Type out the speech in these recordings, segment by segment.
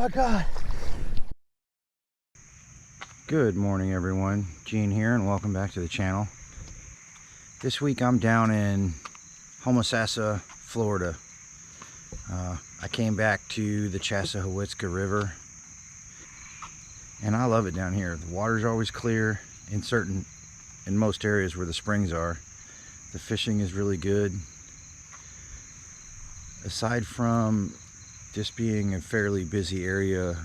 my God. Good morning, everyone. Gene here, and welcome back to the channel. This week I'm down in Homosassa, Florida. I came back to the Chassahowitzka River, and I love it down here. The water's always clear in most areas where the springs are. The fishing is really good. Aside from just being a fairly busy area,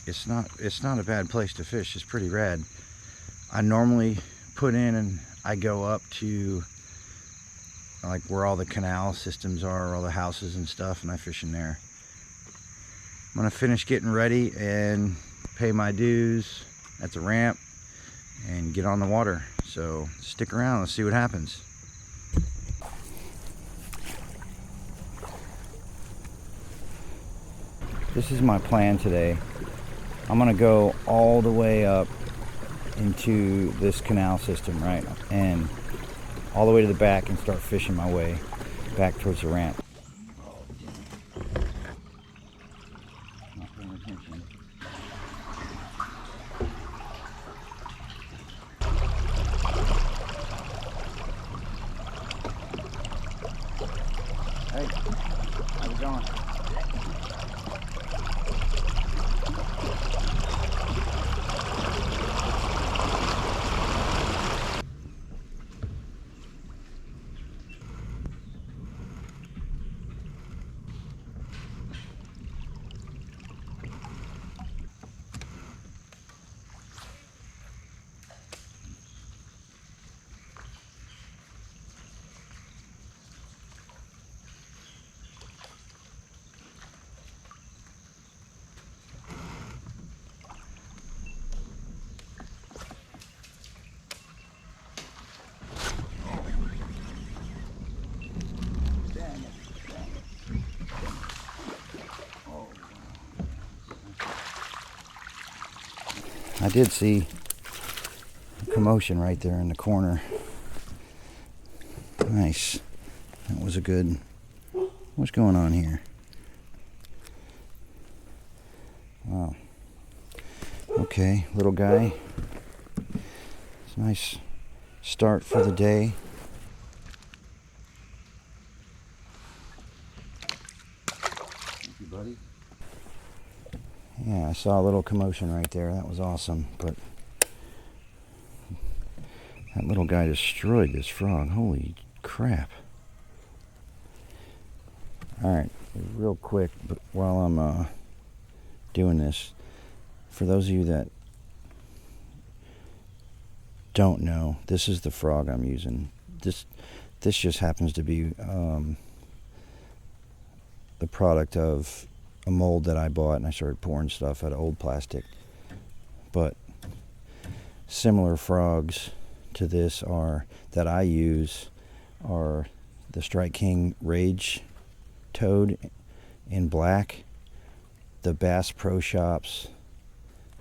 it's not a bad place to fish. It's pretty rad. I normally put in and I go up to like where all the canal systems are, all the houses and stuff, and I fish in there. I'm gonna finish getting ready and pay my dues at the ramp and get on the water. So stick around, let's see what happens. This is my plan today. I'm gonna go all the way up into this canal system, right, and all the way to the back and start fishing my way back towards the ramp. Not paying attention. Hey, how's it going? I did see a commotion right there in the corner. Nice. That was a good... What's going on here? Wow. Okay, little guy. It's a nice start for the day. Thank you, buddy. Yeah, I saw a little commotion right there. That was awesome, but that little guy destroyed this frog. Holy crap. Alright, real quick, but while I'm doing this, for those of you that don't know, this is the frog I'm using. This just happens to be the product of a mold that I bought, and I started pouring stuff out of old plastic. But similar frogs to this that I use are the Strike King Rage Toad in black, the Bass Pro Shops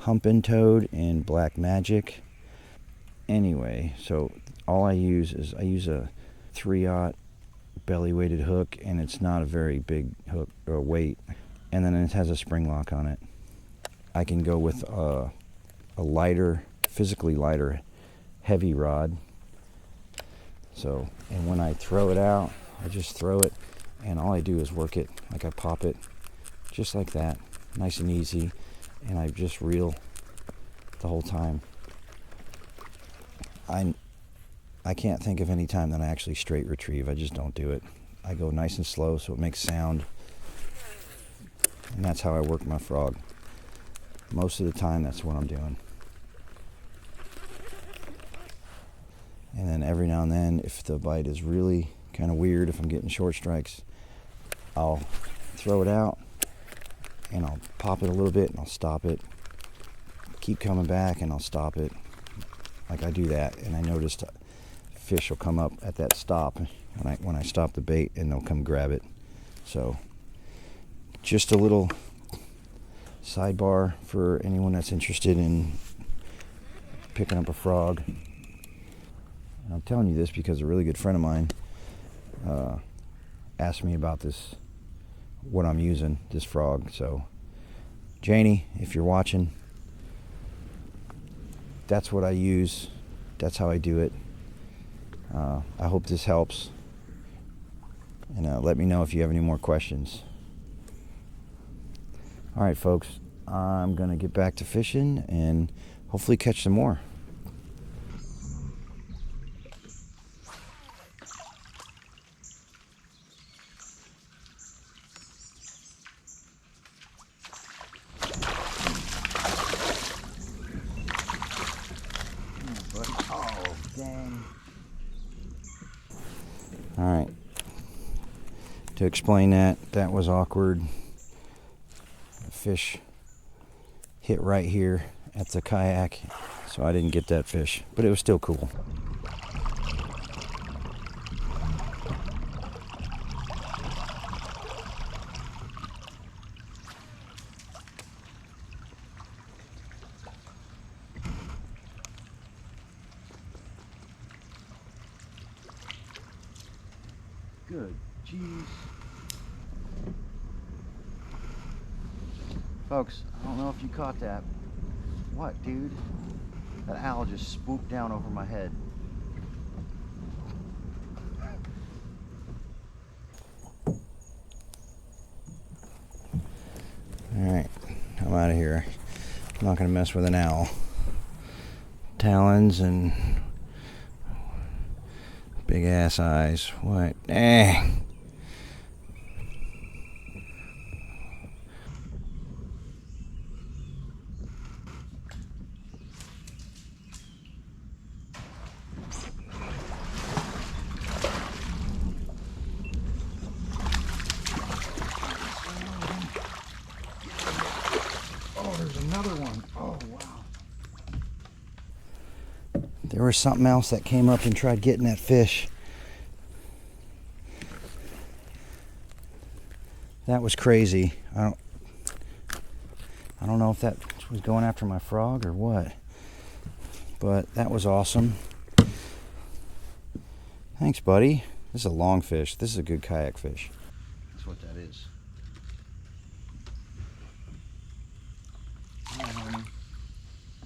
Humpin' Toad in Black Magic. Anyway, so all I use is a 3/0 belly weighted hook, and it's not a very big hook or weight. And then it has a spring lock on it. I can go with a lighter, physically lighter, heavy rod. So, and when I throw it out, I just throw it, and all I do is work it. Like I pop it, just like that, nice and easy, and I just reel the whole time. I can't think of any time that I actually straight retrieve. I just don't do it. I go nice and slow so it makes sound. And that's how I work my frog. Most of the time, that's what I'm doing. And then every now and then, if the bite is really kind of weird, if I'm getting short strikes, I'll throw it out and I'll pop it a little bit and I'll stop it. Keep coming back and I'll stop it. Like I do that, and I noticed fish will come up at that stop when I stop the bait, and they'll come grab it. So just a little sidebar for anyone that's interested in picking up a frog. And I'm telling you this because a really good friend of mine asked me about this, what I'm using, this frog. So Janie, if you're watching, that's what I use. That's how I do it. I hope this helps. And let me know if you have any more questions. All right, folks. I'm going to get back to fishing and hopefully catch some more. Oh, dang. All right. To explain that was awkward. The fish hit right here at the kayak, so I didn't get that fish, but it was still cool. Good, jeez. Folks, I don't know if you caught that. What, dude? That owl just swooped down over my head. Alright, I'm out of here. I'm not going to mess with an owl. Talons and big ass eyes. What? Dang. There was something else that came up and tried getting that fish. That was crazy. I don't know if that was going after my frog or what, but that was awesome. Thanks, buddy. This is a long fish. This is a good kayak fish. That's what that is. All right, honey.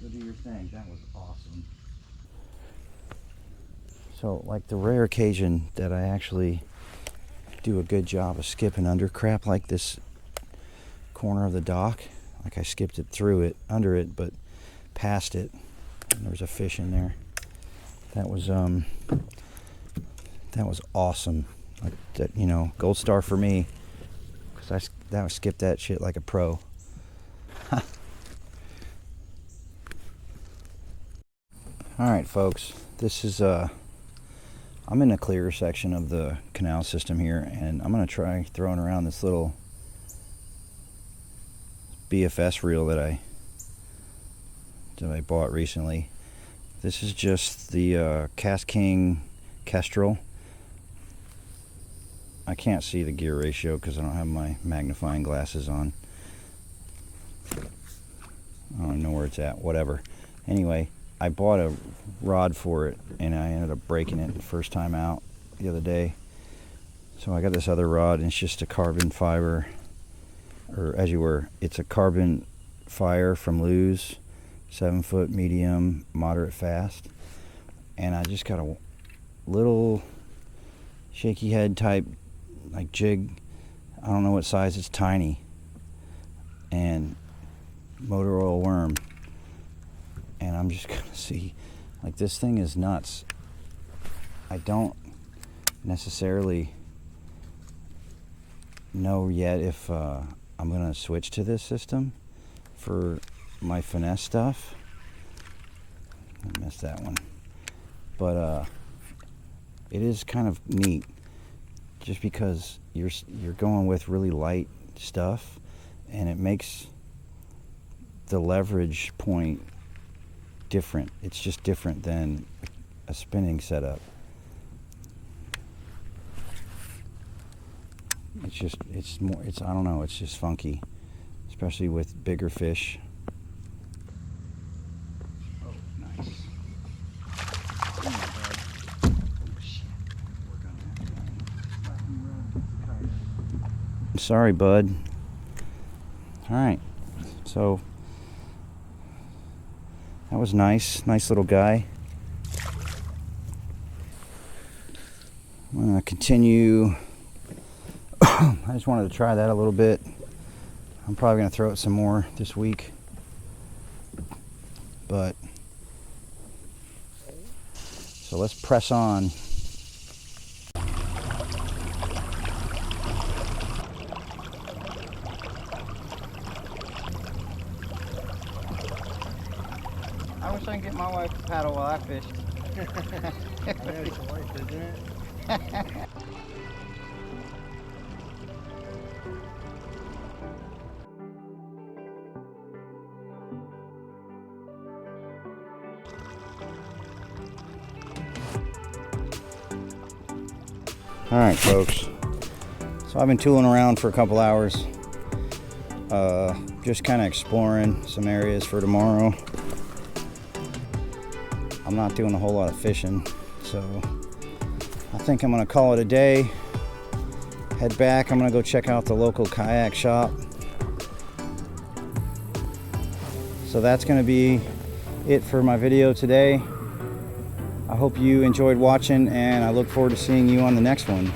Go do your thing. That was awesome. So, like the rare occasion that I actually do a good job of skipping under crap like this corner of the dock, like I skipped it through it, under it, but past it, and there was a fish in there. That was awesome. Like that, you know, gold star for me, because I skipped that shit like a pro. All right, folks, this is I'm in the clearer section of the canal system here, and I'm going to try throwing around this little BFS reel that I bought recently. This is just the Kastking Kestrel. I can't see the gear ratio because I don't have my magnifying glasses on. I don't know where it's at, whatever. Anyway, I bought a rod for it and I ended up breaking it the first time out the other day. So I got this other rod, and it's just a carbon fiber, or it's a carbon fire from Lew's, 7-foot, medium, moderate, fast. And I just got a little shaky head type like jig. I don't know what size, it's tiny. And motor oil worm. And I'm just gonna see, like, this thing is nuts. I don't necessarily know yet if I'm gonna switch to this system for my finesse stuff. I missed that one, but it is kind of neat, just because you're going with really light stuff, and it makes the leverage point different. It's just different than a spinning setup. I don't know, it's just funky, especially with bigger fish. Oh, nice. Sorry, bud. All right, so So that was nice little guy. I'm gonna continue. I just wanted to try that a little bit. I'm probably gonna throw it some more this week, but so let's press on. I wish I could get my wife to paddle while I fish. I know it's life, isn't it? All right, folks. So I've been tooling around for a couple hours, just kind of exploring some areas for tomorrow. I'm not doing a whole lot of fishing, so I think I'm gonna call it a day. Head back. I'm gonna go check out the local kayak shop. So that's gonna be it for my video today. I hope you enjoyed watching, and I look forward to seeing you on the next one.